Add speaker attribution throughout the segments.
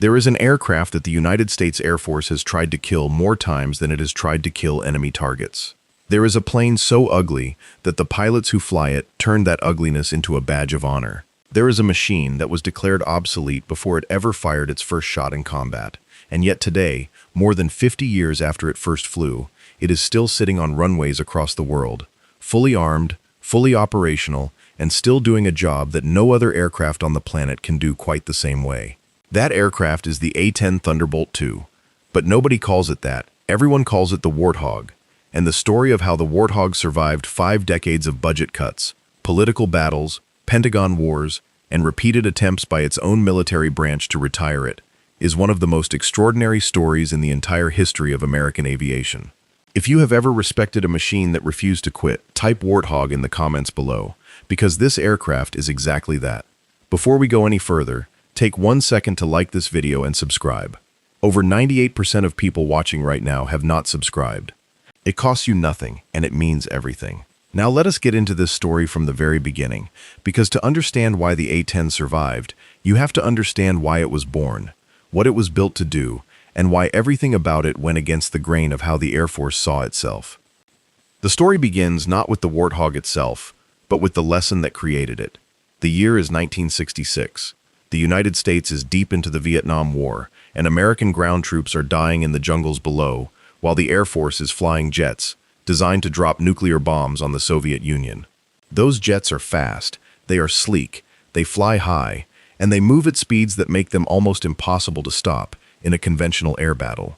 Speaker 1: There is an aircraft that the United States Air Force has tried to kill more times than it has tried to kill enemy targets. There is a plane so ugly that the pilots who fly it turned that ugliness into a badge of honor. There is a machine that was declared obsolete before it ever fired its first shot in combat. And yet today, more than 50 years after it first flew, it is still sitting on runways across the world, fully armed, fully operational, and still doing a job that no other aircraft on the planet can do quite the same way. That aircraft is the A-10 Thunderbolt II. But nobody calls it that. Everyone calls it the Warthog. And the story of how the Warthog survived 5 decades of budget cuts, political battles, Pentagon wars, and repeated attempts by its own military branch to retire it is one of the most extraordinary stories in the entire history of American aviation. If you have ever respected a machine that refused to quit, type Warthog in the comments below, because this aircraft is exactly that. Before we go any further, take 1 second to like this video and subscribe. Over 98% of people watching right now have not subscribed. It costs you nothing, and it means everything. Now let us get into this story from the very beginning, because to understand why the A-10 survived, you have to understand why it was born, what it was built to do, and why everything about it went against the grain of how the Air Force saw itself. The story begins not with the Warthog itself, but with the lesson that created it. The year is 1966. The United States is deep into the Vietnam War, and American ground troops are dying in the jungles below, while the Air Force is flying jets, designed to drop nuclear bombs on the Soviet Union. Those jets are fast, they are sleek, they fly high, and they move at speeds that make them almost impossible to stop in a conventional air battle.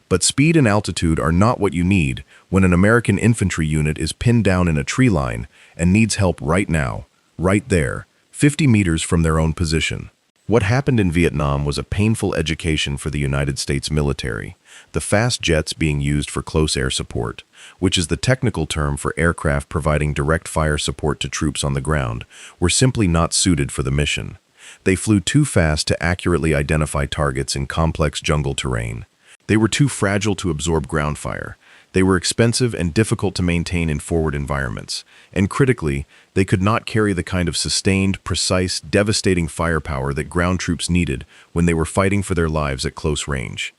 Speaker 1: But speed and altitude are not what you need when an American infantry unit is pinned down in a tree line and needs help right now, right there, 50 meters from their own position. What happened in Vietnam was a painful education for the United States military, the fast jets being used for close air support, which is the technical term for aircraft providing direct fire support to troops on the ground, were simply not suited for the mission. They flew too fast to accurately identify targets in complex jungle terrain. They were too fragile to absorb ground fire. They were expensive and difficult to maintain in forward environments. And critically, they could not carry the kind of sustained, precise, devastating firepower that ground troops needed when they were fighting for their lives at close range.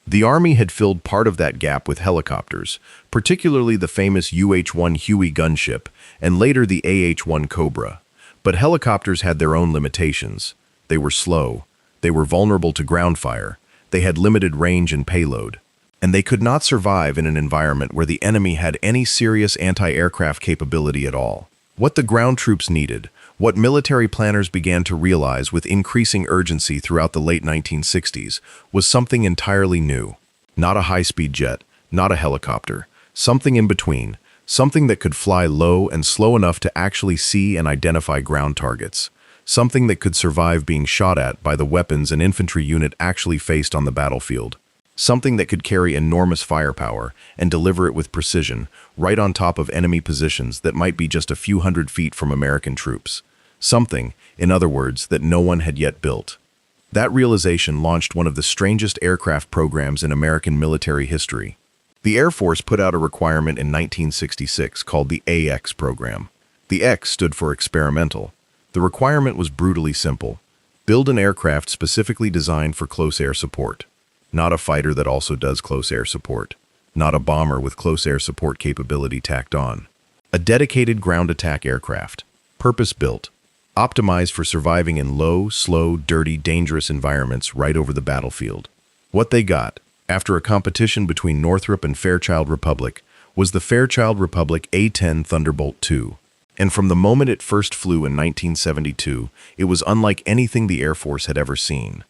Speaker 1: The Army had filled part of that gap with helicopters, particularly the famous UH-1 Huey gunship, and later the AH-1 Cobra. But helicopters had their own limitations. They were slow, they were vulnerable to ground fire, they had limited range and payload, and they could not survive in an environment where the enemy had any serious anti-aircraft capability at all. What the ground troops needed, what military planners began to realize with increasing urgency throughout the late 1960s, was something entirely new. Not a high-speed jet, not a helicopter, something in between, something that could fly low and slow enough to actually see and identify ground targets, something that could survive being shot at by the weapons an infantry unit actually faced on the battlefield, something that could carry enormous firepower and deliver it with precision right on top of enemy positions that might be just a few hundred feet from American troops. Something, in other words, that no one had yet built. That realization launched one of the strangest aircraft programs in American military history. The Air Force put out a requirement in 1966 called the AX program. The X stood for experimental. The requirement was brutally simple. Build an aircraft specifically designed for close air support. Not a fighter that also does close air support. Not a bomber with close air support capability tacked on. A dedicated ground attack aircraft. Purpose-built. Optimized for surviving in low, slow, dirty, dangerous environments right over the battlefield. What they got, after a competition between Northrop and Fairchild Republic, was the Fairchild Republic A-10 Thunderbolt II. And from the moment it first flew in 1972, it was unlike anything the Air Force had ever seen.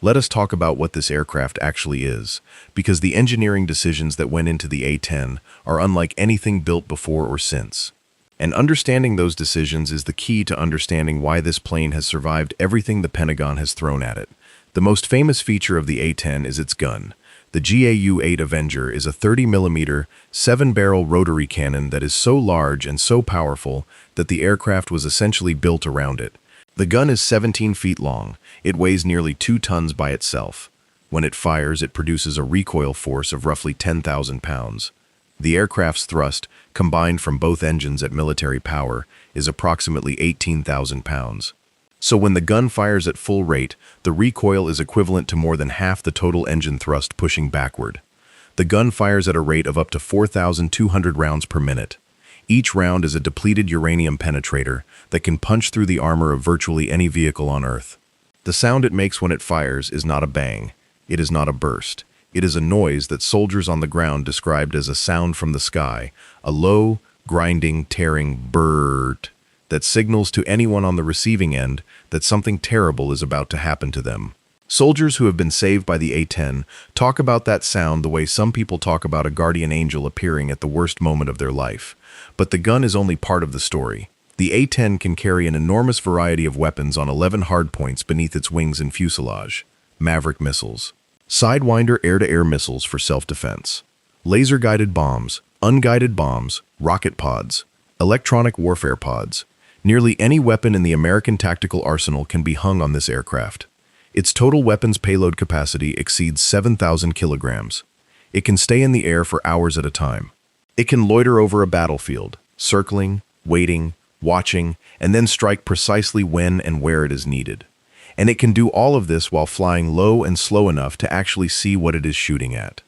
Speaker 1: Let us talk about what this aircraft actually is, because the engineering decisions that went into the A-10 are unlike anything built before or since. And understanding those decisions is the key to understanding why this plane has survived everything the Pentagon has thrown at it. The most famous feature of the A-10 is its gun. The GAU-8 Avenger is a 30mm, 7-barrel rotary cannon that is so large and so powerful that the aircraft was essentially built around it. The gun is 17 feet long. It weighs nearly 2 tons by itself. When it fires, it produces a recoil force of roughly 10,000 pounds. The aircraft's thrust, combined from both engines at military power, is approximately 18,000 pounds. So when the gun fires at full rate, the recoil is equivalent to more than half the total engine thrust pushing backward. The gun fires at a rate of up to 4,200 rounds per minute. Each round is a depleted uranium penetrator that can punch through the armor of virtually any vehicle on Earth. The sound it makes when it fires is not a bang. It is not a burst. It is a noise that soldiers on the ground described as a sound from the sky, a low, grinding, tearing brrrt that signals to anyone on the receiving end that something terrible is about to happen to them. Soldiers who have been saved by the A-10 talk about that sound the way some people talk about a guardian angel appearing at the worst moment of their life. But the gun is only part of the story. The A-10 can carry an enormous variety of weapons on 11 hardpoints beneath its wings and fuselage. Maverick missiles, Sidewinder air-to-air missiles for self-defense, laser-guided bombs, unguided bombs, rocket pods, electronic warfare pods. Nearly any weapon in the American tactical arsenal can be hung on this aircraft. Its total weapons payload capacity exceeds 7,000 kilograms. It can stay in the air for hours at a time. It can loiter over a battlefield, circling, waiting, watching, and then strike precisely when and where it is needed. And it can do all of this while flying low and slow enough to actually see what it is shooting at.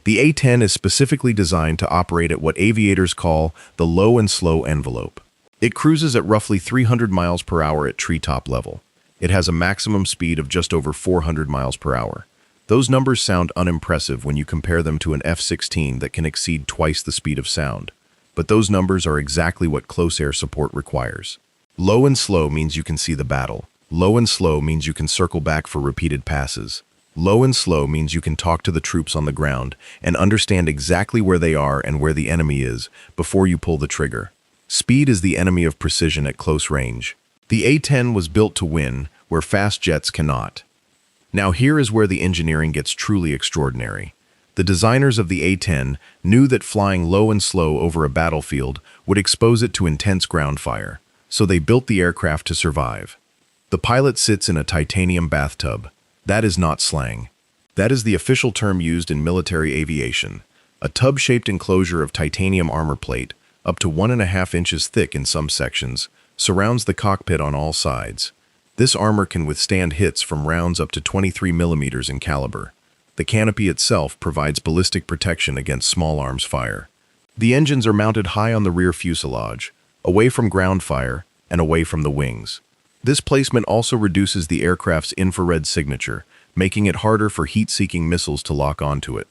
Speaker 1: The A-10 is specifically designed to operate at what aviators call the low and slow envelope. It cruises at roughly 300 miles per hour at treetop level. It has a maximum speed of just over 400 miles per hour. Those numbers sound unimpressive when you compare them to an F-16 that can exceed twice the speed of sound. But those numbers are exactly what close air support requires. Low and slow means you can see the battle. Low and slow means you can circle back for repeated passes. Low and slow means you can talk to the troops on the ground and understand exactly where they are and where the enemy is before you pull the trigger. Speed is the enemy of precision at close range. The A-10 was built to win where fast jets cannot. Now here is where the engineering gets truly extraordinary. The designers of the A-10 knew that flying low and slow over a battlefield would expose it to intense ground fire, so they built the aircraft to survive. The pilot sits in a titanium bathtub. That is not slang. That is the official term used in military aviation. A tub-shaped enclosure of titanium armor plate, up to 1.5 inches thick in some sections, surrounds the cockpit on all sides. This armor can withstand hits from rounds up to 23 millimeters in caliber. The canopy itself provides ballistic protection against small arms fire. The engines are mounted high on the rear fuselage, away from ground fire and away from the wings. This placement also reduces the aircraft's infrared signature, making it harder for heat-seeking missiles to lock onto it.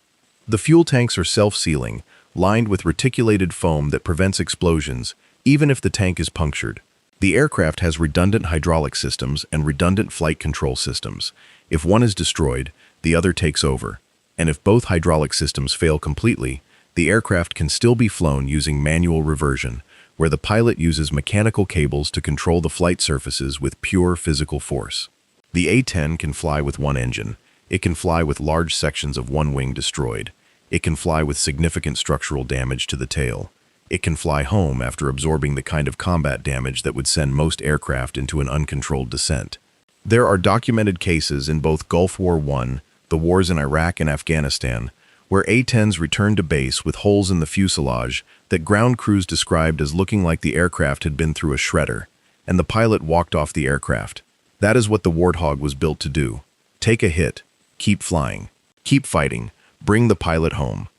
Speaker 1: The fuel tanks are self-sealing, lined with reticulated foam that prevents explosions, even if the tank is punctured. The aircraft has redundant hydraulic systems and redundant flight control systems. If one is destroyed, the other takes over. And if both hydraulic systems fail completely, the aircraft can still be flown using manual reversion, where the pilot uses mechanical cables to control the flight surfaces with pure physical force. The A-10 can fly with one engine. It can fly with large sections of one wing destroyed. It can fly with significant structural damage to the tail. It can fly home after absorbing the kind of combat damage that would send most aircraft into an uncontrolled descent. There are documented cases in both Gulf War I, the wars in Iraq and Afghanistan, where A-10s returned to base with holes in the fuselage that ground crews described as looking like the aircraft had been through a shredder, and the pilot walked off the aircraft. That is what the Warthog was built to do. Take a hit, keep flying, keep fighting, bring the pilot home.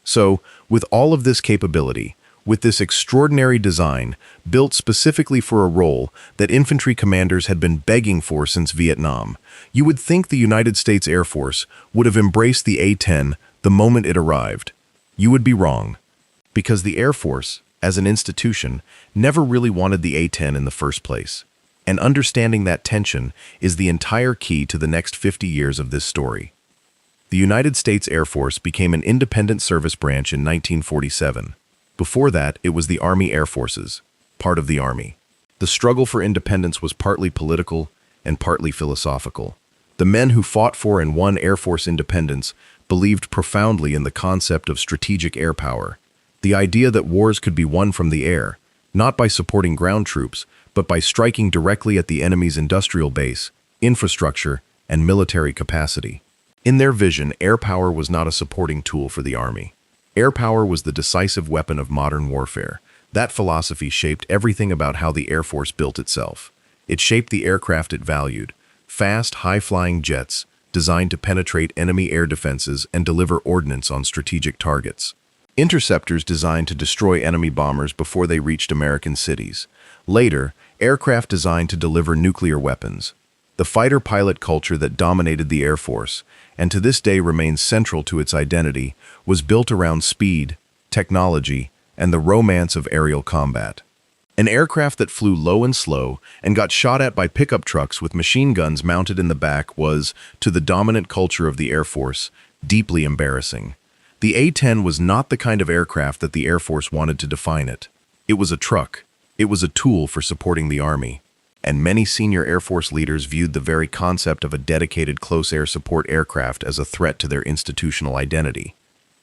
Speaker 1: So, with all of this capability, with this extraordinary design, built specifically for a role that infantry commanders had been begging for since Vietnam, you would think the United States Air Force would have embraced the A-10 the moment it arrived. You would be wrong, because the Air Force, as an institution, never really wanted the A-10 in the first place. And understanding that tension is the entire key to the next 50 years of this story. The United States Air Force became an independent service branch in 1947. Before that, it was the Army Air Forces, part of the Army. The struggle for independence was partly political and partly philosophical. The men who fought for and won Air Force independence believed profoundly in the concept of strategic air power, the idea that wars could be won from the air, not by supporting ground troops, but by striking directly at the enemy's industrial base, infrastructure, and military capacity. In their vision, air power was not a supporting tool for the Army. Air power was the decisive weapon of modern warfare. That philosophy shaped everything about how the Air Force built itself. It shaped the aircraft it valued: fast, high-flying jets designed to penetrate enemy air defenses and deliver ordnance on strategic targets. Interceptors designed to destroy enemy bombers before they reached American cities. Later, aircraft designed to deliver nuclear weapons. The fighter-pilot culture that dominated the Air Force, and to this day remains central to its identity, was built around speed, technology, and the romance of aerial combat. An aircraft that flew low and slow and got shot at by pickup trucks with machine guns mounted in the back was, to the dominant culture of the Air Force, deeply embarrassing. The A-10 was not the kind of aircraft that the Air Force wanted to define it. It was a truck. It was a tool for supporting the Army. And many senior Air Force leaders viewed the very concept of a dedicated close air support aircraft as a threat to their institutional identity.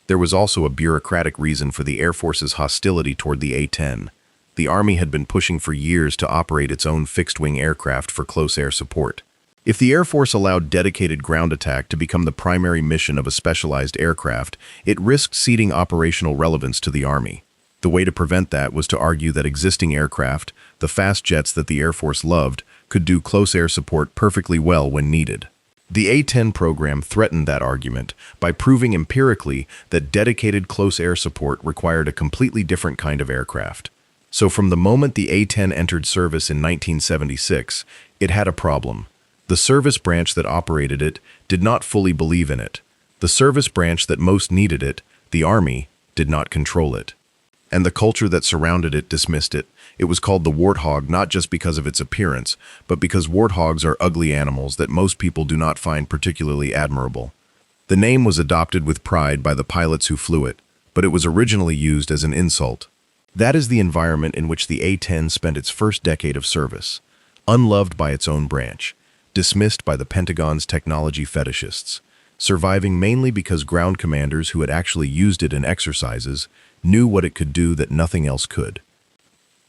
Speaker 1: There was also a bureaucratic reason for the Air Force's hostility toward the A-10. The Army had been pushing for years to operate its own fixed-wing aircraft for close air support. If the Air Force allowed dedicated ground attack to become the primary mission of a specialized aircraft, it risked ceding operational relevance to the Army. The way to prevent that was to argue that existing aircraft, the fast jets that the Air Force loved, could do close air support perfectly well when needed. The A-10 program threatened that argument by proving empirically that dedicated close air support required a completely different kind of aircraft. So from the moment the A-10 entered service in 1976, it had a problem. The service branch that operated it did not fully believe in it. The service branch that most needed it, the Army, did not control it. And the culture that surrounded it dismissed it. It was called the Warthog not just because of its appearance, but because warthogs are ugly animals that most people do not find particularly admirable. The name was adopted with pride by the pilots who flew it, but it was originally used as an insult. That is the environment in which the A-10 spent its first decade of service. Unloved by its own branch, dismissed by the Pentagon's technology fetishists, surviving mainly because ground commanders who had actually used it in exercises knew what it could do that nothing else could.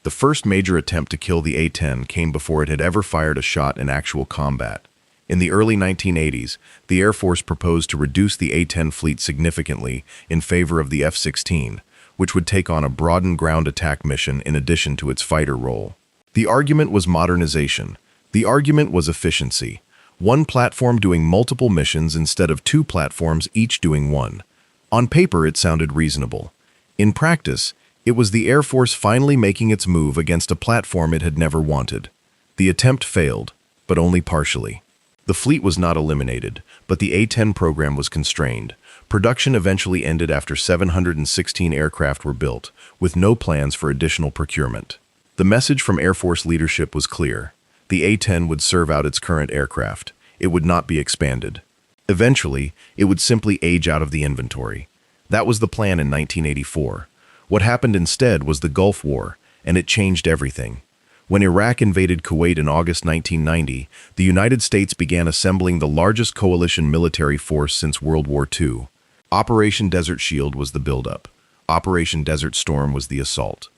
Speaker 1: The first major attempt to kill the A-10 came before it had ever fired a shot in actual combat. In the early 1980s, the Air Force proposed to reduce the A-10 fleet significantly in favor of the F-16, which would take on a broadened ground attack mission in addition to its fighter role. The argument was modernization. The argument was efficiency. One platform doing multiple missions instead of two platforms each doing one. On paper, it sounded reasonable. In practice, it was the Air Force finally making its move against a platform it had never wanted. The attempt failed, but only partially. The fleet was not eliminated, but the A-10 program was constrained. Production eventually ended after 716 aircraft were built, with no plans for additional procurement. The message from Air Force leadership was clear. The A-10 would serve out its current aircraft. It would not be expanded. Eventually, it would simply age out of the inventory. That was the plan in 1984. What happened instead was the Gulf War, and it changed everything. When Iraq invaded Kuwait in August 1990, the United States began assembling the largest coalition military force since World War II. Operation Desert Shield was the buildup. Operation Desert Storm was the assault.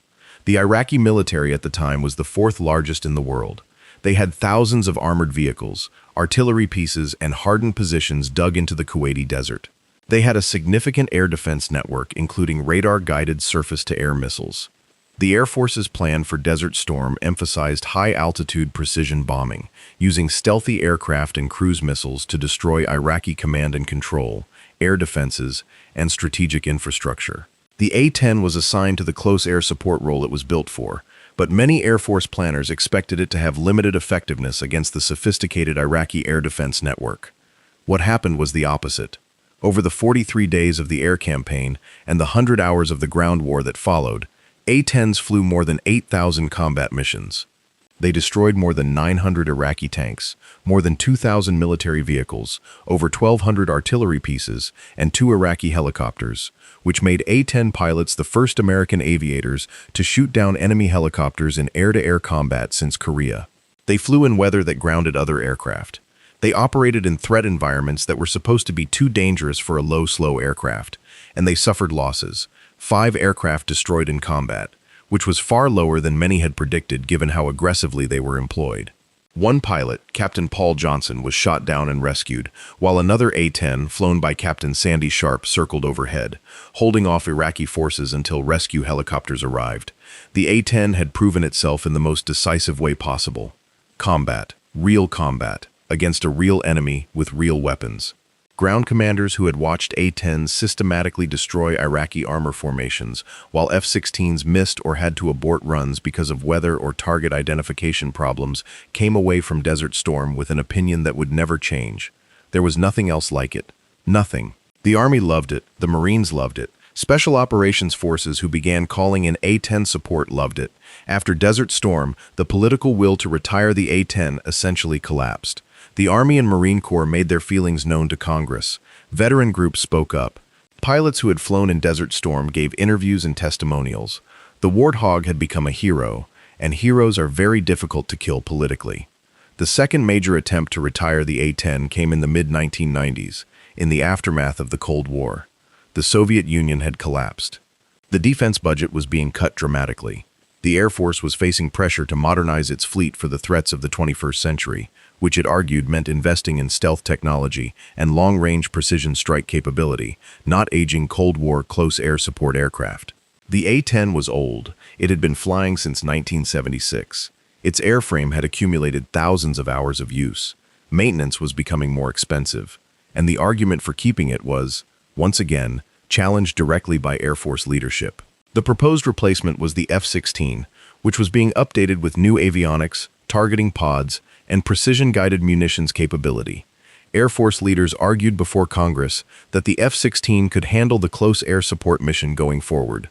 Speaker 1: The Iraqi military at the time was the fourth largest in the world. They had thousands of armored vehicles, artillery pieces, and hardened positions dug into the Kuwaiti desert. They had a significant air defense network, including radar-guided surface-to-air missiles. The Air Force's plan for Desert Storm emphasized high-altitude precision bombing, using stealthy aircraft and cruise missiles to destroy Iraqi command and control, air defenses, and strategic infrastructure. The A-10 was assigned to the close air support role it was built for, but many Air Force planners expected it to have limited effectiveness against the sophisticated Iraqi air defense network. What happened was the opposite. Over the 43 days of the air campaign and the 100 hours of the ground war that followed, A-10s flew more than 8,000 combat missions. They destroyed more than 900 Iraqi tanks, more than 2,000 military vehicles, over 1,200 artillery pieces, and 2 Iraqi helicopters, which made A-10 pilots the first American aviators to shoot down enemy helicopters in air-to-air combat since Korea. They flew in weather that grounded other aircraft. They operated in threat environments that were supposed to be too dangerous for a low, slow aircraft, and they suffered losses. 5 aircraft destroyed in combat, which was far lower than many had predicted given how aggressively they were employed. One pilot, Captain Paul Johnson, was shot down and rescued, while another A-10, flown by Captain Sandy Sharp, circled overhead, holding off Iraqi forces until rescue helicopters arrived. The A-10 had proven itself in the most decisive way possible. Combat, real combat, against a real enemy with real weapons. Ground commanders who had watched A-10s systematically destroy Iraqi armor formations, while F-16s missed or had to abort runs because of weather or target identification problems, came away from Desert Storm with an opinion that would never change. There was nothing else like it. Nothing. The Army loved it, the Marines loved it. Special Operations Forces who began calling in A-10 support loved it. After Desert Storm, the political will to retire the A-10 essentially collapsed. The Army and Marine Corps made their feelings known to Congress. Veteran groups spoke up. Pilots who had flown in Desert Storm gave interviews and testimonials. The Warthog had become a hero, and heroes are very difficult to kill politically. The second major attempt to retire the A-10 came in the mid-1990s, in the aftermath of the Cold War. The Soviet Union had collapsed. The defense budget was being cut dramatically. The Air Force was facing pressure to modernize its fleet for the threats of the 21st century, which it argued meant investing in stealth technology and long-range precision strike capability, not aging Cold War close air support aircraft. The A-10 was old. It had been flying since 1976. Its airframe had accumulated thousands of hours of use. Maintenance was becoming more expensive, and the argument for keeping it was, once again, challenged directly by Air Force leadership. The proposed replacement was the F-16, which was being updated with new avionics, targeting pods, and precision-guided munitions capability. Air Force leaders argued before Congress that the F-16 could handle the close air support mission going forward.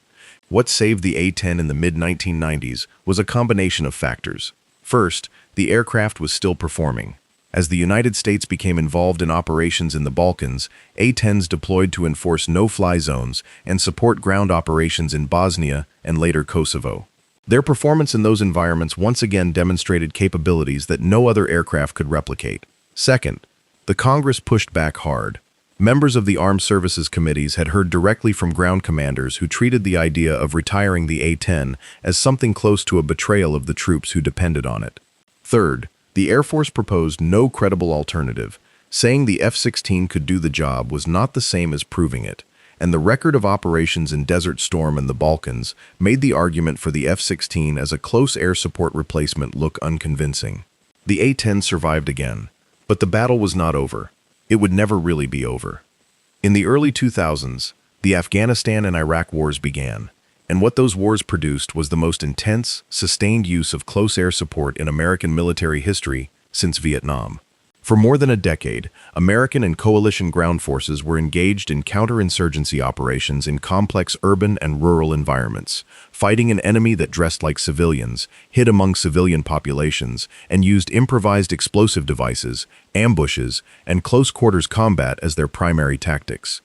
Speaker 1: What saved the A-10 in the mid-1990s was a combination of factors. First, the aircraft was still performing. As the United States became involved in operations in the Balkans, A-10s deployed to enforce no-fly zones and support ground operations in Bosnia and later Kosovo. Their performance in those environments once again demonstrated capabilities that no other aircraft could replicate. Second, the Congress pushed back hard. Members of the Armed Services Committees had heard directly from ground commanders who treated the idea of retiring the A-10 as something close to a betrayal of the troops who depended on it. Third, the Air Force proposed no credible alternative. Saying the F-16 could do the job was not the same as proving it, and the record of operations in Desert Storm and the Balkans made the argument for the F-16 as a close air support replacement look unconvincing. The A-10 survived again, but the battle was not over. It would never really be over. In the early 2000s, the Afghanistan and Iraq wars began, and what those wars produced was the most intense, sustained use of close air support in American military history since Vietnam. For more than a decade, American and coalition ground forces were engaged in counterinsurgency operations in complex urban and rural environments, fighting an enemy that dressed like civilians, hid among civilian populations, and used improvised explosive devices, ambushes, and close-quarters combat as their primary tactics.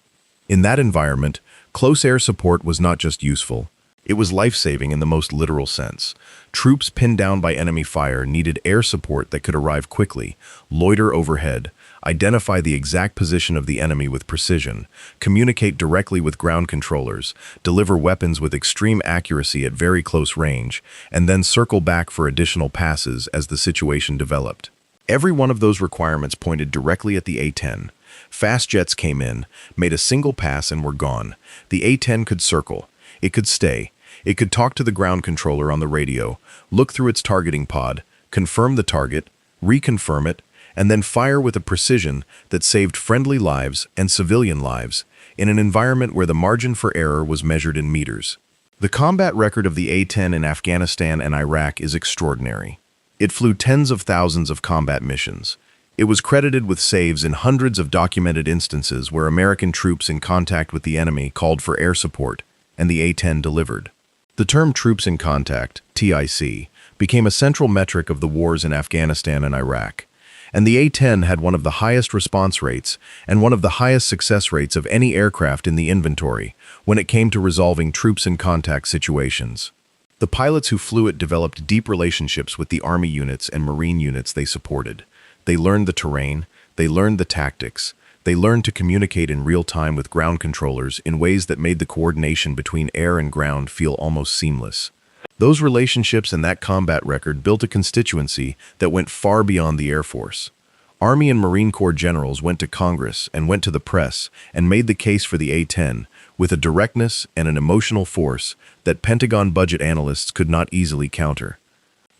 Speaker 1: In that environment, close air support was not just useful. It was life-saving in the most literal sense. Troops pinned down by enemy fire needed air support that could arrive quickly, loiter overhead, identify the exact position of the enemy with precision, communicate directly with ground controllers, deliver weapons with extreme accuracy at very close range, and then circle back for additional passes as the situation developed. Every one of those requirements pointed directly at the A-10. Fast jets came in, made a single pass, and were gone. The A-10 could circle. It could stay. It could talk to the ground controller on the radio, look through its targeting pod, confirm the target, reconfirm it, and then fire with a precision that saved friendly lives and civilian lives in an environment where the margin for error was measured in meters. The combat record of the A-10 in Afghanistan and Iraq is extraordinary. It flew tens of thousands of combat missions. It was credited with saves in hundreds of documented instances where American troops in contact with the enemy called for air support, and the A-10 delivered. The term troops in contact, TIC, became a central metric of the wars in Afghanistan and Iraq, and the A-10 had one of the highest response rates and one of the highest success rates of any aircraft in the inventory when it came to resolving troops in contact situations. The pilots who flew it developed deep relationships with the Army units and Marine units they supported. They learned the terrain, they learned the tactics, they learned to communicate in real time with ground controllers in ways that made the coordination between air and ground feel almost seamless. Those relationships and that combat record built a constituency that went far beyond the Air Force. Army and Marine Corps generals went to Congress and went to the press and made the case for the A-10 with a directness and an emotional force that Pentagon budget analysts could not easily counter.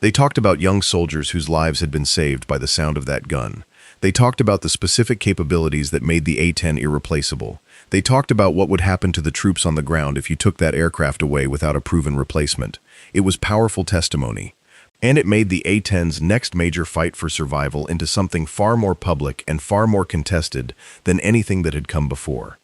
Speaker 1: They talked about young soldiers whose lives had been saved by the sound of that gun. They talked about the specific capabilities that made the A-10 irreplaceable. They talked about what would happen to the troops on the ground if you took that aircraft away without a proven replacement. It was powerful testimony. And it made the A-10's next major fight for survival into something far more public and far more contested than anything that had come before.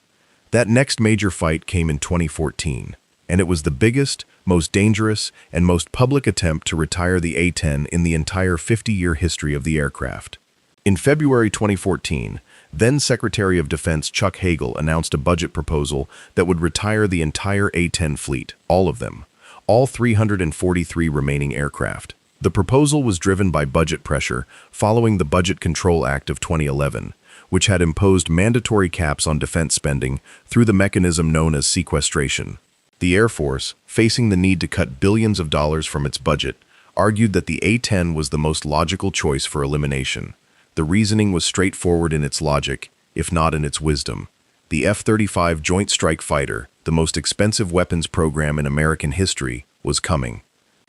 Speaker 1: That next major fight came in 2014, and it was the biggest, most dangerous, and most public attempt to retire the A-10 in the entire 50-year history of the aircraft. In February 2014, then Secretary of Defense Chuck Hagel announced a budget proposal that would retire the entire A-10 fleet, all of them, all 343 remaining aircraft. The proposal was driven by budget pressure following the Budget Control Act of 2011, which had imposed mandatory caps on defense spending through the mechanism known as sequestration. The Air Force, facing the need to cut billions of dollars from its budget, argued that the A-10 was the most logical choice for elimination. The reasoning was straightforward in its logic, if not in its wisdom. The F-35 Joint Strike Fighter, the most expensive weapons program in American history, was coming.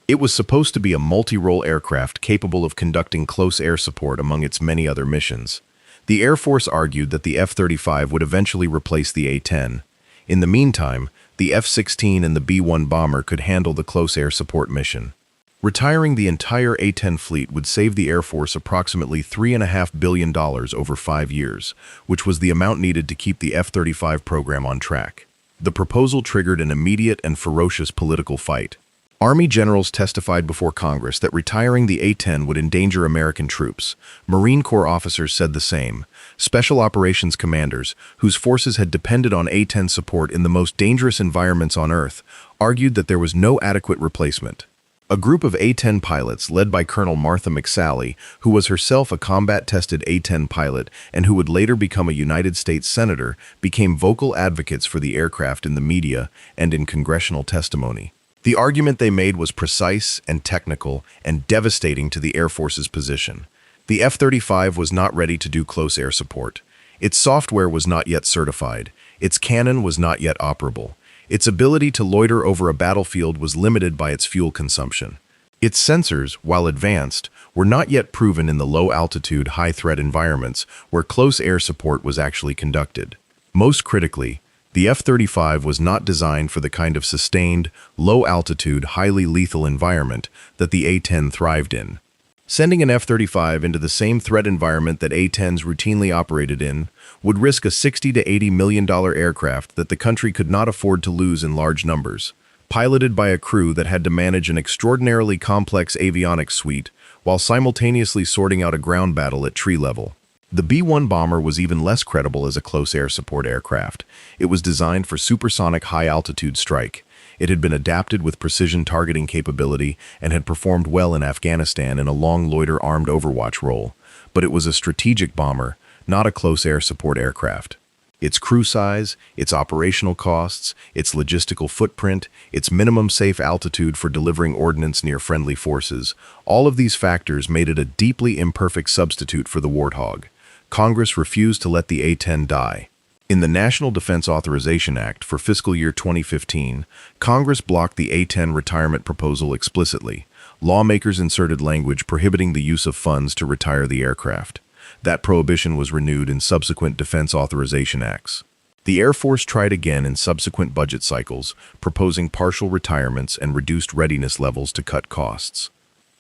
Speaker 1: It was supposed to be a multi-role aircraft capable of conducting close air support among its many other missions. The Air Force argued that the F-35 would eventually replace the A-10. In the meantime, the F-16 and the B-1 bomber could handle the close air support mission. Retiring the entire A-10 fleet would save the Air Force approximately $3.5 billion over 5 years, which was the amount needed to keep the F-35 program on track. The proposal triggered an immediate and ferocious political fight. Army generals testified before Congress that retiring the A-10 would endanger American troops. Marine Corps officers said the same. Special operations commanders, whose forces had depended on A-10 support in the most dangerous environments on Earth, argued that there was no adequate replacement. A group of A-10 pilots, led by Colonel Martha McSally, who was herself a combat-tested A-10 pilot and who would later become a United States Senator, became vocal advocates for the aircraft in the media and in congressional testimony. The argument they made was precise and technical and devastating to the Air Force's position. The F-35 was not ready to do close air support. Its software was not yet certified. Its cannon was not yet operable. Its ability to loiter over a battlefield was limited by its fuel consumption. Its sensors, while advanced, were not yet proven in the low-altitude, high-threat environments where close air support was actually conducted. Most critically, the F-35 was not designed for the kind of sustained, low-altitude, highly lethal environment that the A-10 thrived in. Sending an F-35 into the same threat environment that A-10s routinely operated in would risk a $60 to $80 million aircraft that the country could not afford to lose in large numbers, piloted by a crew that had to manage an extraordinarily complex avionics suite while simultaneously sorting out a ground battle at tree level. The B-1 bomber was even less credible as a close air support aircraft. It was designed for supersonic high-altitude strike. It had been adapted with precision targeting capability and had performed well in Afghanistan in a long loiter armed overwatch role. But it was a strategic bomber, not a close air support aircraft. Its crew size, its operational costs, its logistical footprint, its minimum safe altitude for delivering ordnance near friendly forces, all of these factors made it a deeply imperfect substitute for the Warthog. Congress refused to let the A-10 die. In the National Defense Authorization Act for fiscal year 2015, Congress blocked the A-10 retirement proposal explicitly. Lawmakers inserted language prohibiting the use of funds to retire the aircraft. That prohibition was renewed in subsequent defense authorization acts. The Air Force tried again in subsequent budget cycles, proposing partial retirements and reduced readiness levels to cut costs.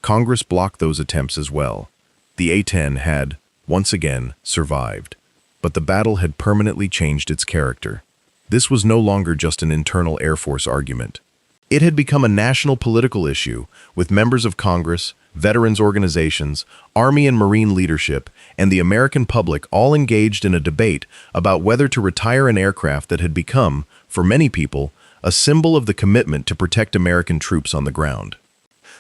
Speaker 1: Congress blocked those attempts as well. The A-10 had, once again, survived. But the battle had permanently changed its character. This was no longer just an internal Air Force argument. It had become a national political issue, with members of Congress, veterans organizations, Army and Marine leadership, and the American public all engaged in a debate about whether to retire an aircraft that had become, for many people, a symbol of the commitment to protect American troops on the ground.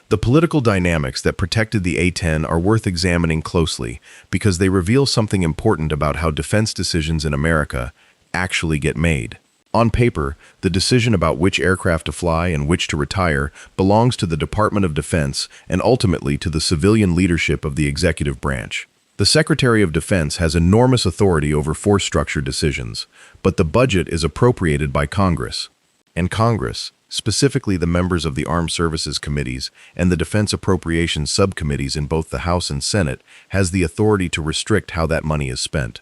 Speaker 1: The political dynamics that protected the A-10 are worth examining closely because they reveal something important about how defense decisions in America actually get made. On paper, the decision about which aircraft to fly and which to retire belongs to the Department of Defense and ultimately to the civilian leadership of the executive branch. The Secretary of Defense has enormous authority over force structure decisions, but the budget is appropriated by Congress. And Congress, specifically the members of the Armed Services Committees and the Defense Appropriations Subcommittees in both the House and Senate, has the authority to restrict how that money is spent.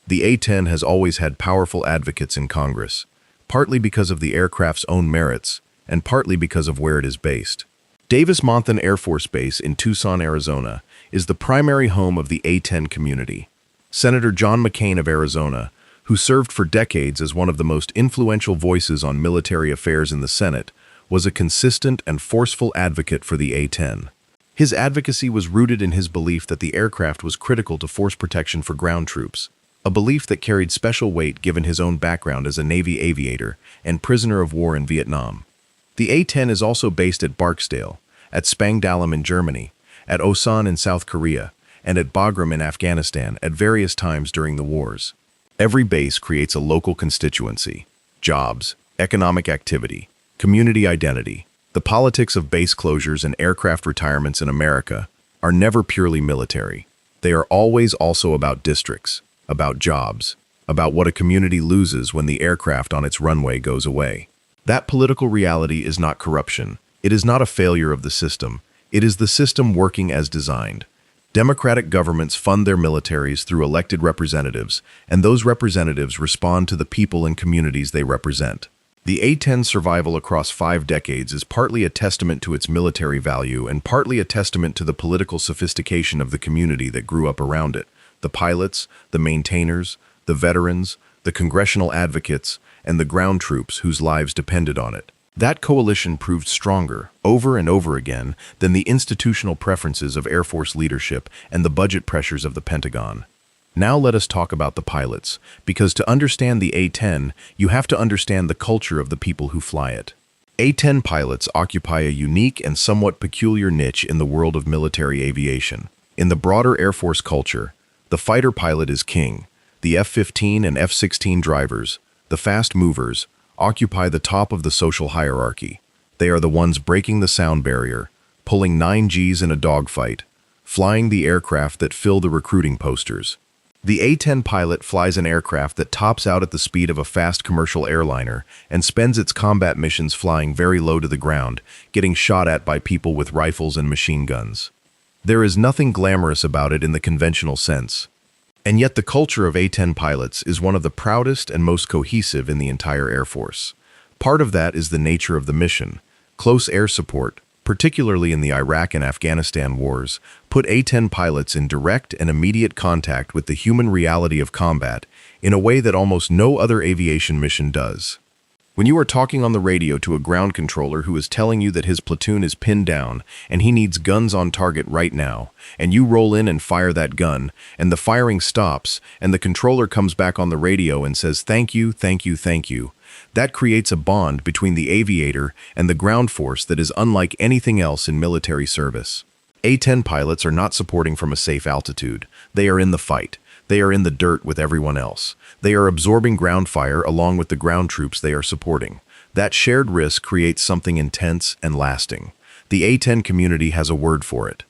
Speaker 1: The A-10 has always had powerful advocates in Congress, partly because of the aircraft's own merits, and partly because of where it is based. Davis-Monthan Air Force Base in Tucson, Arizona, is the primary home of the A-10 community. Senator John McCain of Arizona, who served for decades as one of the most influential voices on military affairs in the Senate, was a consistent and forceful advocate for the A-10. His advocacy was rooted in his belief that the aircraft was critical to force protection for ground troops, a belief that carried special weight given his own background as a Navy aviator and prisoner of war in Vietnam. The A-10 is also based at Barksdale, at Spangdahlem in Germany, at Osan in South Korea, and at Bagram in Afghanistan at various times during the wars. Every base creates a local constituency, jobs, economic activity, community identity. The politics of base closures and aircraft retirements in America are never purely military. They are always also about districts, about jobs, about what a community loses when the aircraft on its runway goes away. That political reality is not corruption. It is not a failure of the system. It is the system working as designed. Democratic governments fund their militaries through elected representatives, and those representatives respond to the people and communities they represent. The A-10's survival across 5 decades is partly a testament to its military value and partly a testament to the political sophistication of the community that grew up around it. The pilots, the maintainers, the veterans, the congressional advocates, and the ground troops whose lives depended on it. That coalition proved stronger, over and over again, than the institutional preferences of Air Force leadership and the budget pressures of the Pentagon. Now let us talk about the pilots, because to understand the A-10, you have to understand the culture of the people who fly it. A-10 pilots occupy a unique and somewhat peculiar niche in the world of military aviation. In the broader Air Force culture, the fighter pilot is king. The F-15 and F-16 drivers, the fast movers, occupy the top of the social hierarchy. They are the ones breaking the sound barrier, pulling 9Gs in a dogfight, flying the aircraft that fill the recruiting posters. The A-10 pilot flies an aircraft that tops out at the speed of a fast commercial airliner and spends its combat missions flying very low to the ground, getting shot at by people with rifles and machine guns. There is nothing glamorous about it in the conventional sense. And yet the culture of A-10 pilots is one of the proudest and most cohesive in the entire Air Force. Part of that is the nature of the mission. Close air support, particularly in the Iraq and Afghanistan wars, put A-10 pilots in direct and immediate contact with the human reality of combat in a way that almost no other aviation mission does. When you are talking on the radio to a ground controller who is telling you that his platoon is pinned down and he needs guns on target right now, and you roll in and fire that gun, and the firing stops, and the controller comes back on the radio and says, "Thank you, thank you, thank you," that creates a bond between the aviator and the ground force that is unlike anything else in military service. A-10 pilots are not supporting from a safe altitude. They are in the fight. They are in the dirt with everyone else. They are absorbing ground fire along with the ground troops they are supporting. That shared risk creates something intense and lasting. The A-10 community has a word for it.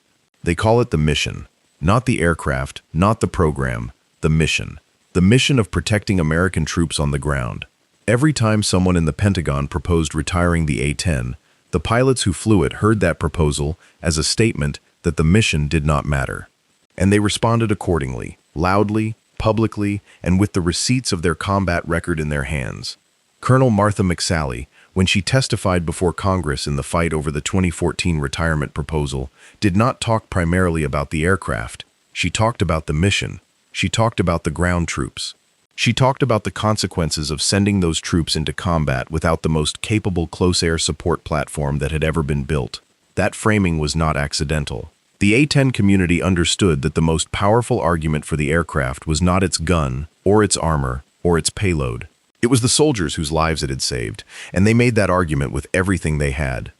Speaker 1: They call it the mission. Not the aircraft, not the program, the mission. The mission of protecting American troops on the ground. Every time someone in the Pentagon proposed retiring the A-10, the pilots who flew it heard that proposal as a statement that the mission did not matter. And they responded accordingly, loudly, publicly, and with the receipts of their combat record in their hands. Colonel Martha McSally, when she testified before Congress in the fight over the 2014 retirement proposal, did not talk primarily about the aircraft. She talked about the mission. She talked about the ground troops. She talked about the consequences of sending those troops into combat without the most capable close air support platform that had ever been built. That framing was not accidental. The A-10 community understood that the most powerful argument for the aircraft was not its gun, or its armor, or its payload. It was the soldiers whose lives it had saved, and they made that argument with everything they had.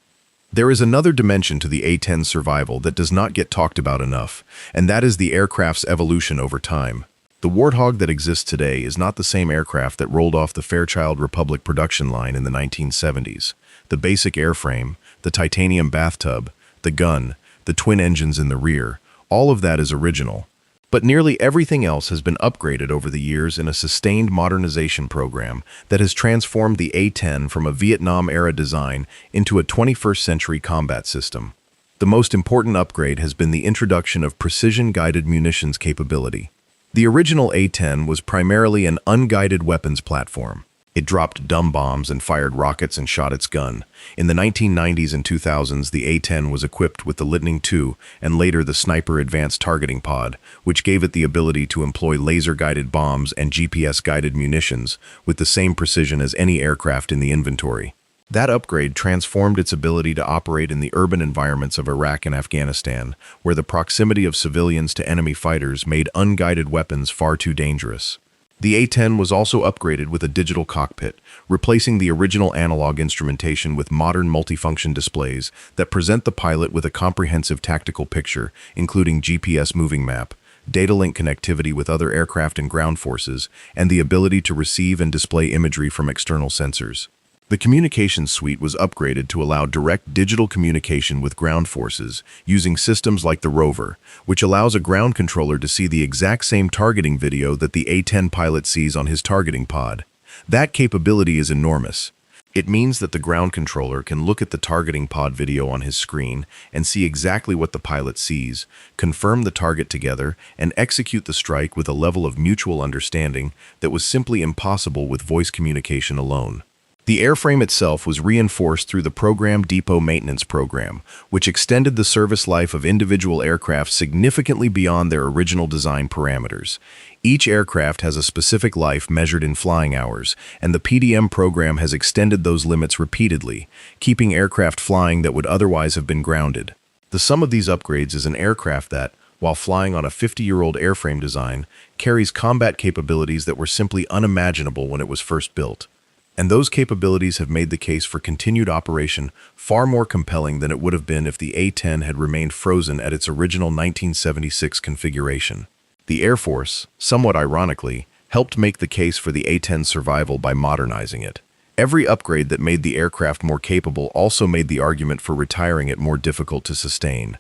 Speaker 1: There is another dimension to the A-10's survival that does not get talked about enough, and that is the aircraft's evolution over time. The Warthog that exists today is not the same aircraft that rolled off the Fairchild Republic production line in the 1970s. The basic airframe, the titanium bathtub, the gun, the twin engines in the rear, all of that is original. But nearly everything else has been upgraded over the years in a sustained modernization program that has transformed the A-10 from a Vietnam-era design into a 21st century combat system. The most important upgrade has been the introduction of precision-guided munitions capability. The original A-10 was primarily an unguided weapons platform. It dropped dumb bombs and fired rockets and shot its gun. In the 1990s and 2000s, the A-10 was equipped with the Lightning II and later the Sniper Advanced Targeting Pod, which gave it the ability to employ laser-guided bombs and GPS-guided munitions with the same precision as any aircraft in the inventory. That upgrade transformed its ability to operate in the urban environments of Iraq and Afghanistan, where the proximity of civilians to enemy fighters made unguided weapons far too dangerous. The A-10 was also upgraded with a digital cockpit, replacing the original analog instrumentation with modern multifunction displays that present the pilot with a comprehensive tactical picture, including GPS moving map, data link connectivity with other aircraft and ground forces, and the ability to receive and display imagery from external sensors. The communications suite was upgraded to allow direct digital communication with ground forces using systems like the Rover, which allows a ground controller to see the exact same targeting video that the A-10 pilot sees on his targeting pod. That capability is enormous. It means that the ground controller can look at the targeting pod video on his screen and see exactly what the pilot sees, confirm the target together, and execute the strike with a level of mutual understanding that was simply impossible with voice communication alone. The airframe itself was reinforced through the Program Depot Maintenance Program, which extended the service life of individual aircraft significantly beyond their original design parameters. Each aircraft has a specific life measured in flying hours, and the PDM program has extended those limits repeatedly, keeping aircraft flying that would otherwise have been grounded. The sum of these upgrades is an aircraft that, while flying on a 50-year-old airframe design, carries combat capabilities that were simply unimaginable when it was first built. And those capabilities have made the case for continued operation far more compelling than it would have been if the A-10 had remained frozen at its original 1976 configuration. The Air Force, somewhat ironically, helped make the case for the A-10's survival by modernizing it. Every upgrade that made the aircraft more capable also made the argument for retiring it more difficult to sustain.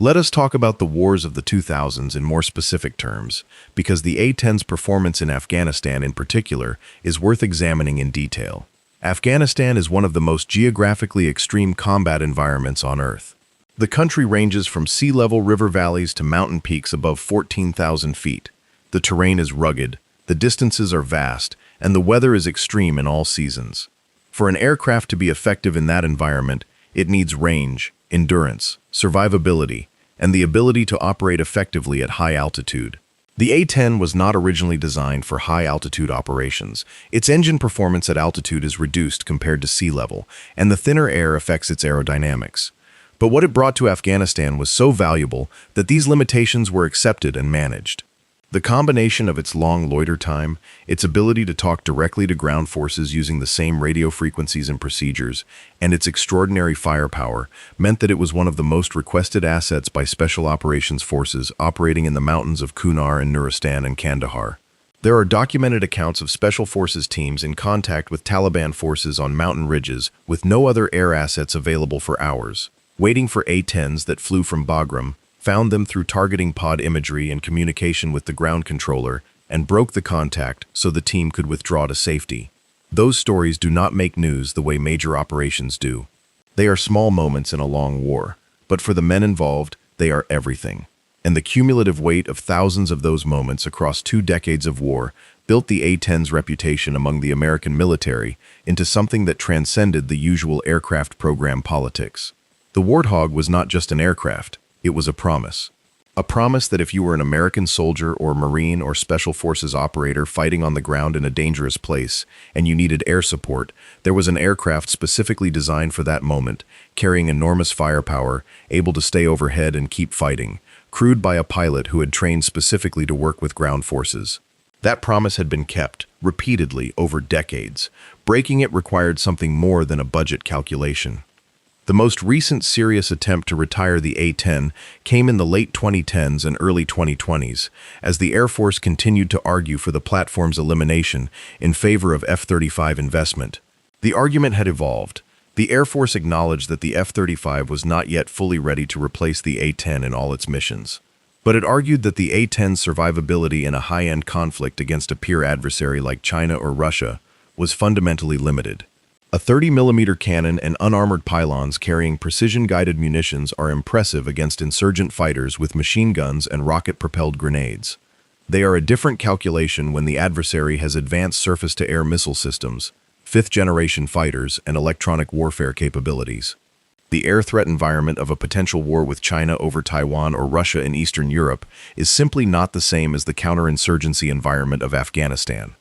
Speaker 1: Let us talk about the wars of the 2000s in more specific terms, because the A-10's performance in Afghanistan in particular is worth examining in detail. Afghanistan is one of the most geographically extreme combat environments on Earth. The country ranges from sea-level river valleys to mountain peaks above 14,000 feet. The terrain is rugged, the distances are vast, and the weather is extreme in all seasons. For an aircraft to be effective in that environment, it needs range, endurance, survivability, and the ability to operate effectively at high altitude. The A-10 was not originally designed for high-altitude operations. Its engine performance at altitude is reduced compared to sea level, and the thinner air affects its aerodynamics. But what it brought to Afghanistan was so valuable that these limitations were accepted and managed. The combination of its long loiter time, its ability to talk directly to ground forces using the same radio frequencies and procedures, and its extraordinary firepower meant that it was one of the most requested assets by Special Operations Forces operating in the mountains of Kunar and Nuristan and Kandahar. There are documented accounts of Special Forces teams in contact with Taliban forces on mountain ridges with no other air assets available for hours, waiting for A-10s that flew from Bagram, found them through targeting pod imagery and communication with the ground controller, and broke the contact so the team could withdraw to safety. Those stories do not make news the way major operations do. They are small moments in a long war, but for the men involved, they are everything. And the cumulative weight of thousands of those moments across 2 decades of war built the A-10's reputation among the American military into something that transcended the usual aircraft program politics. The Warthog was not just an aircraft. It was a promise. A promise that if you were an American soldier or Marine or Special Forces operator fighting on the ground in a dangerous place and you needed air support, there was an aircraft specifically designed for that moment, carrying enormous firepower, able to stay overhead and keep fighting, crewed by a pilot who had trained specifically to work with ground forces. That promise had been kept, repeatedly, over decades. Breaking it required something more than a budget calculation. The most recent serious attempt to retire the A-10 came in the late 2010s and early 2020s, as the Air Force continued to argue for the platform's elimination in favor of F-35 investment. The argument had evolved. The Air Force acknowledged that the F-35 was not yet fully ready to replace the A-10 in all its missions. But it argued that the A-10's survivability in a high-end conflict against a peer adversary like China or Russia was fundamentally limited. A 30mm cannon and unarmored pylons carrying precision-guided munitions are impressive against insurgent fighters with machine guns and rocket-propelled grenades. They are a different calculation when the adversary has advanced surface-to-air missile systems, fifth-generation fighters, and electronic warfare capabilities. The air threat environment of a potential war with China over Taiwan or Russia in Eastern Europe is simply not the same as the counterinsurgency environment of Afghanistan.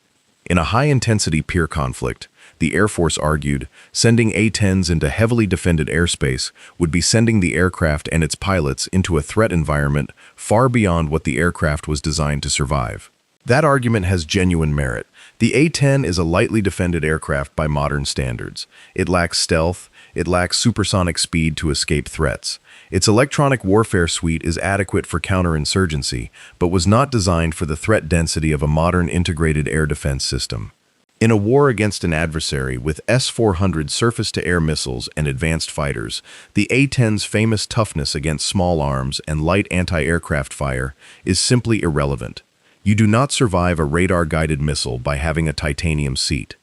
Speaker 1: In a high-intensity peer conflict, the Air Force argued, sending A-10s into heavily defended airspace would be sending the aircraft and its pilots into a threat environment far beyond what the aircraft was designed to survive. That argument has genuine merit. The A-10 is a lightly defended aircraft by modern standards. It lacks stealth, it lacks supersonic speed to escape threats. Its electronic warfare suite is adequate for counterinsurgency, but was not designed for the threat density of a modern integrated air defense system. In a war against an adversary with S-400 surface-to-air missiles and advanced fighters, the A-10's famous toughness against small arms and light anti-aircraft fire is simply irrelevant. You do not survive a radar-guided missile by having a titanium seat.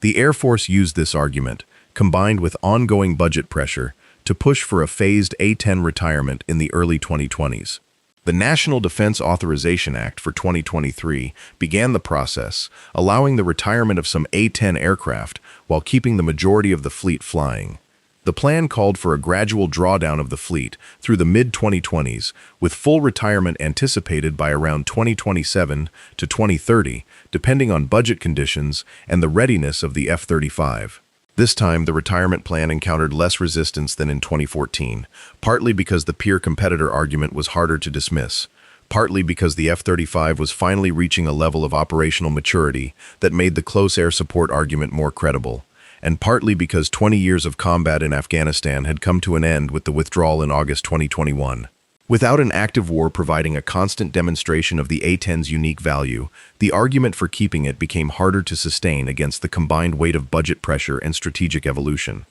Speaker 1: The Air Force used this argument, combined with ongoing budget pressure, to push for a phased A-10 retirement in the early 2020s. The National Defense Authorization Act for 2023 began the process, allowing the retirement of some A-10 aircraft while keeping the majority of the fleet flying. The plan called for a gradual drawdown of the fleet through the mid-2020s, with full retirement anticipated by around 2027 to 2030, depending on budget conditions and the readiness of the F-35. This time, the retirement plan encountered less resistance than in 2014, partly because the peer competitor argument was harder to dismiss, partly because the F-35 was finally reaching a level of operational maturity that made the close air support argument more credible, and partly because 20 years of combat in Afghanistan had come to an end with the withdrawal in August 2021. Without an active war providing a constant demonstration of the A-10's unique value, the argument for keeping it became harder to sustain against the combined weight of budget pressure and strategic evolution.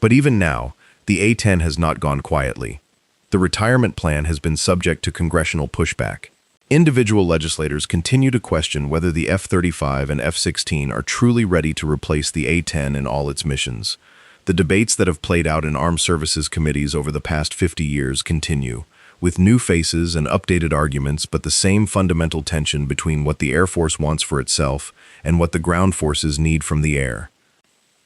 Speaker 1: But even now, the A-10 has not gone quietly. The retirement plan has been subject to congressional pushback. Individual legislators continue to question whether the F-35 and F-16 are truly ready to replace the A-10 in all its missions. The debates that have played out in armed services committees over the past 50 years continue, with new faces and updated arguments, but the same fundamental tension between what the Air Force wants for itself and what the ground forces need from the air.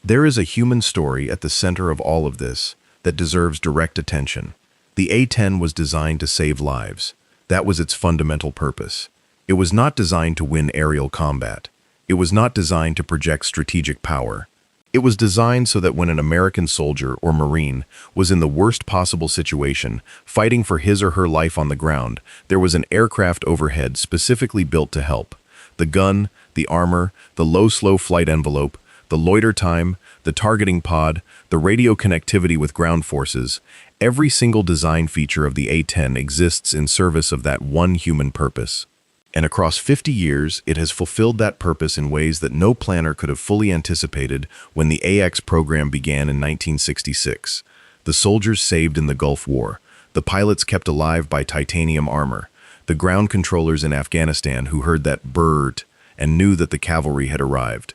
Speaker 1: There is a human story at the center of all of this that deserves direct attention. The A-10 was designed to save lives. That was its fundamental purpose. It was not designed to win aerial combat. It was not designed to project strategic power. It was designed so that when an American soldier or Marine was in the worst possible situation, fighting for his or her life on the ground, there was an aircraft overhead specifically built to help. The gun, the armor, the low-slow flight envelope, the loiter time, the targeting pod, the radio connectivity with ground forces, every single design feature of the A-10 exists in service of that one human purpose. And across 50 years, it has fulfilled that purpose in ways that no planner could have fully anticipated when the AX program began in 1966. The soldiers saved in the Gulf War, the pilots kept alive by titanium armor, the ground controllers in Afghanistan who heard that brrrt and knew that the cavalry had arrived.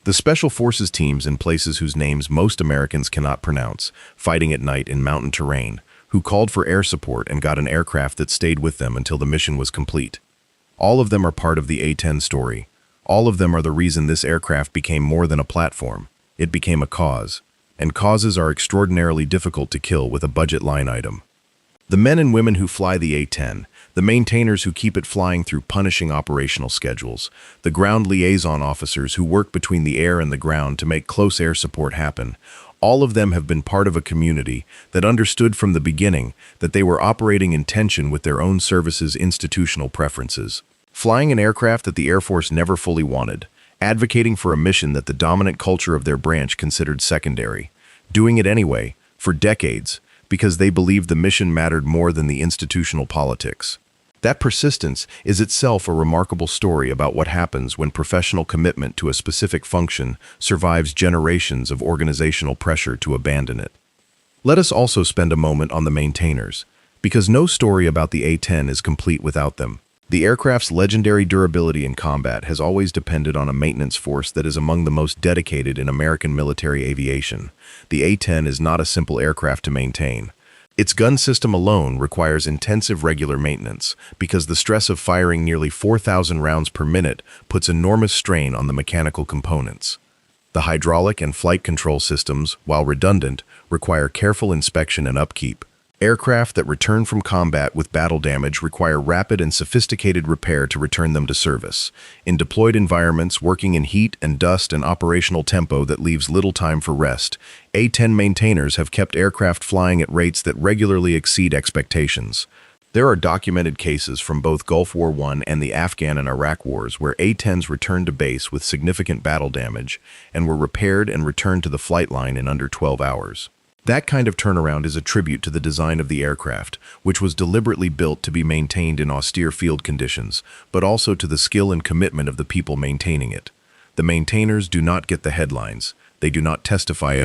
Speaker 1: The Special Forces teams in places whose names most Americans cannot pronounce, fighting at night in mountain terrain, who called for air support and got an aircraft that stayed with them until the mission was complete. All of them are part of the A-10 story. All of them are the reason this aircraft became more than a platform. It became a cause. And causes are extraordinarily difficult to kill with a budget line item. The men and women who fly the A-10, the maintainers who keep it flying through punishing operational schedules, the ground liaison officers who work between the air and the ground to make close air support happen, all of them have been part of a community that understood from the beginning that they were operating in tension with their own service's institutional preferences. Flying an aircraft that the Air Force never fully wanted, advocating for a mission that the dominant culture of their branch considered secondary, doing it anyway, for decades, because they believed the mission mattered more than the institutional politics. That persistence is itself a remarkable story about what happens when professional commitment to a specific function survives generations of organizational pressure to abandon it. Let us also spend a moment on the maintainers. because no story about the A-10 is complete without them. The aircraft's legendary durability in combat has always depended on a maintenance force that is among the most dedicated in American military aviation. The A-10 is not a simple aircraft to maintain. Its gun system alone requires intensive regular maintenance because the stress of firing nearly 4,000 rounds per minute puts enormous strain on the mechanical components. The hydraulic and flight control systems, while redundant, require careful inspection and upkeep. Aircraft that return from combat with battle damage require rapid and sophisticated repair to return them to service. In deployed environments, working in heat and dust and operational tempo that leaves little time for rest, A-10 maintainers have kept aircraft flying at rates that regularly exceed expectations. There are documented cases from both Gulf War I and the Afghan and Iraq wars where A-10s returned to base with significant battle damage and were repaired and returned to the flight line in under 12 hours. That kind of turnaround is a tribute to the design of the aircraft, which was deliberately built to be maintained in austere field conditions, but also to the skill and commitment of the people maintaining it. The maintainers do not get the headlines. They do not testify